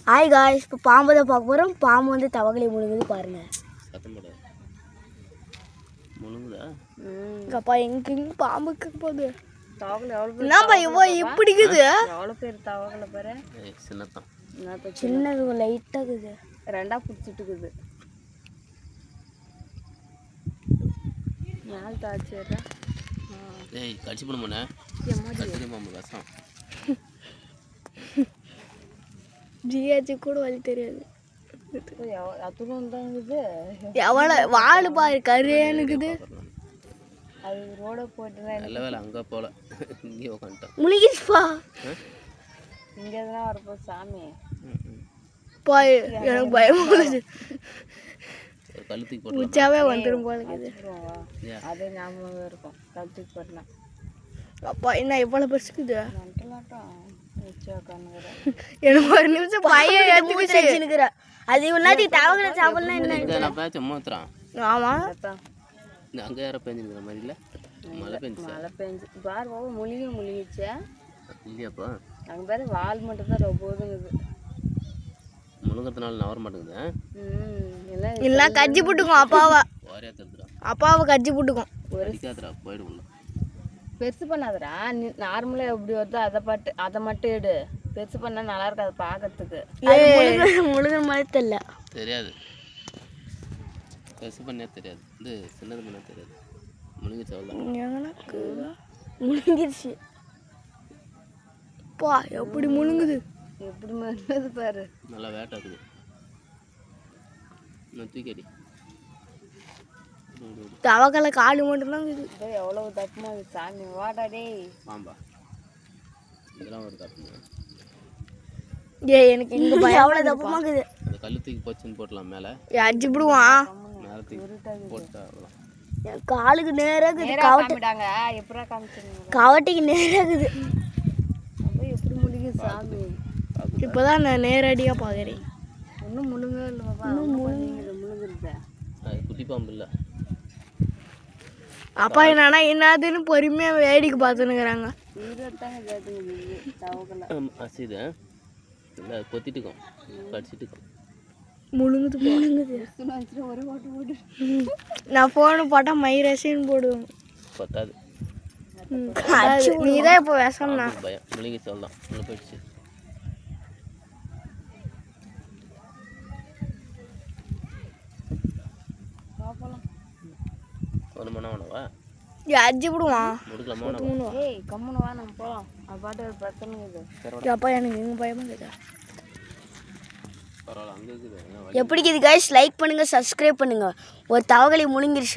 Hi guys, இப்போ பாம்பு தான் பார்க்க போகிறோம். பாம்பு வந்து தவகளை முழுங்குது பாருங்க. சத்தம் போட முழுங்குதா? அப்பா எங்கேயும் பாம்புக்கு போகுது. தவகளை எவ்வளோ என்னப்பா இவ்வளோ இப்படிக்குது? எவ்வளோ பேர் தவகளை பாரு. சின்னதான் சின்னது லைட்டாக இருக்குது. ரெண்டாக பிடிச்சிட்டு இருக்குது. நாள் தாச்சிடுறேன். ஏய் கடிச்சு போடுமாண்ணே. கடிச்சு மாம்பு விஷம். ஜிஹெச்சு கூட வழி தெரியாது. அதுவும் தான் இருக்குது. எவ்வளோ வாழை பாரு கருன்னு இருக்குது. அது ரோட போட்டுனா நல்ல வேலை அங்கே போகல, இங்கே உட்காந்துட்டோம். முழுகிடுப்பா. இங்கே தான் வரப்போ சாமி போய் எனக்கு பயமாக உள்ளது. ஒரு கழுத்துக்கு போட்டு உச்சாவே வந்துடும் போல இருக்குது. அதே ஞாபகம் இருக்கும். கழுத்துக்கு போடலாம். அப்பா என்ன இவ்வளோ பெருசுக்குது? மாட்டோம் வச்சு உட்காந்துக்கிறேன். எனக்கு ஒரு நிமிஷம் பையன் எடுத்துக்கிட்டு அது இவ்வளோ தவகளை சாப்பிடலாம் என்ன? நான் பேச்சு சும்மா ஊத்துறான். ஆமாம், அங்கே யாரோ பெஞ்சிருக்கிற மாதிரி இல்லை? மழை பெஞ்சிச்சா? மழை பெஞ்சு பார் போக முழுகிச்சா இல்லையாப்பா? அங்கே பேர் வால் மட்டும்தான் ரொம்ப போதுங்குது. முழுங்கிறதுனால நவர மாட்டேங்குது. எல்லாம் இல்லைனா கஞ்சி போட்டுக்கும் அப்பாவை. வாரியா தருதுரா, அப்பாவை கஞ்சி போட்டுக்கும். அடிக்காதுரா, போயிடும்ல. பெருசு பண்ணாதடா. நீ நார்மலாக எப்படி வருதோ அதை மட்டும் எடு. பெருசு பண்ணால் நல்லா இருக்காது பார்க்கறதுக்கு. முழுகிற மாதிரி தெரியல. தெரியாது, பெருசு பண்ணே தெரியாது, இது சின்னது பண்ண தெரியாது. முழுங்கி சொல்லலாம். முழுங்கிருச்சு. பா எப்படி முழுங்குது? எப்படி மருந்தது பாரு. நல்லா வேட்டாக்குது. நான் தூக்கி தவக்கலை காலு மட்டும்தான் இருக்குது. எவ்வளோ தப்புமா சாமி வாடா டேய். பாம்பா இதெல்லாம் ஒரு தப்புங்க. எனக்கு இங்கே பயம் எவ்வளோ தப்புமா இருக்குது. அந்த கல்லு தூக்கி போச்சுன்னு போட்டலாம் மேலே. அடிச்சு விடுவான். மேலே தூக்கி போட்டா அவ்வளோ. காலுக்கு நேராக இருக்குது. காமிட்டாங்க எப்படா காமிச்சிருங்க. கவட்டைக்கு நேராக இருக்குது. அப்போ எப்படி முடியுது சாமி? இப்போதான் நான் நேரடியாக பார்க்குறேன். ஒன்றும் முழுங்க இல்லை பாப்பா. இன்னும் முழுங்குறது அது குட்டி பாம்பு இல்லை. அப்பா என்னன்னா என்னதுன்னு பொறுமையாக வேடிக்கை பார்த்துன்னுக்குறாங்க. இதுதாங்க கேட்டுங்க தவக்கலை அசிது இல்லை, கொத்திட்டுக்கும் கடிச்சிட்டுக்கும். முழுங்குது முழுங்குது. ஒரு ஓட்டு போட்டு நான் ஃபோனு போட்டால் மைரேசின்னு போடுவேன். பத்தாது. நீ தான் இப்போ விஷம்னா. பயம் முழுங்கி சொல்லலாம். உள்ள போயிடுச்சு. ஒரு மணி வேணவா? அடிச்சு விடுவான். முடிக்கலாமா? ஏய் கம்முன்னு வா நம்ம போகலாம். அது பாட்டு ஒரு பிரச்சனை இது. அப்பா எனக்கு எங்கள் பயமாக இருக்குதா? பரவாயில்ல, அங்கே இருக்குது. எப்படி இது கைஸ்? லைக் பண்ணுங்கள், சப்ஸ்கிரைப் பண்ணுங்கள். ஒரு தவகளை முழுங்கிருச்சு.